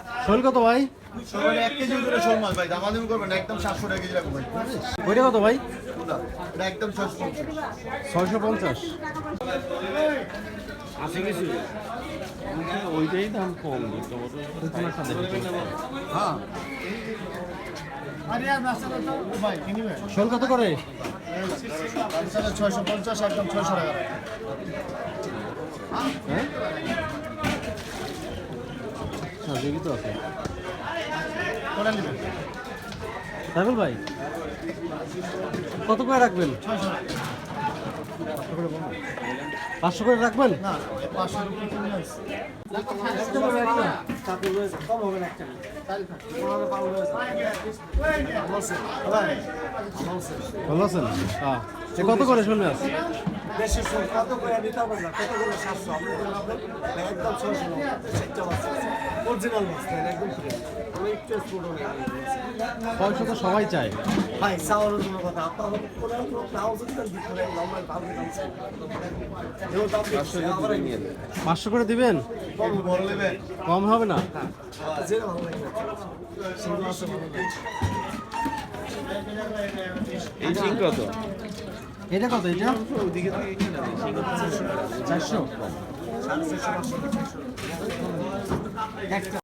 শোল কত ভাই? শোল 1 কেজি ওজনের শোল মাছ ভাই, দামাদামি করবেন না, একদম 700 টাকা কেজি রাখবো ভাই। ওইটা কত ভাই? এটা একদম 650। 650। আছে কিছু ওইটাই দাম কম হ্যাঁ আরে আর নাস্তা তো ভাই কিনবে। শোল কত করে? 650, একদম 600 টাকা। হ্যাঁ জীবিত আছে কোনটা নেবেন? সাইফুল ভাই কত করে রাখবেন? 500 করে রাখবেন? না 500 রুপি কিনে আছে। ভালো আছেন? হ্যাঁ কত করে শোল মাছ? দেশি শোল কত করে নিতে হবে না, কত করে 700 আপনি একদম 600 অরিজিনাল মাছ একদম ফ্রি। আমি একটু এক্সপোর্ট হয়ে পয়সা তো সবাই চায়। ভাই সাওয়ারের কোনো কথা আপনার কোনো নাও যদি ভিতরে লম্বা ভালো দাম এও দাম 500 করে দিবেন? কম বড় নেবেন? কম হবে না? যে ভালো লাগবে সেগুলো আছে ভালো লাগবে। এই চিং কত? এটা কত? এটা ওদিকে থেকে কিনা 400। 450 500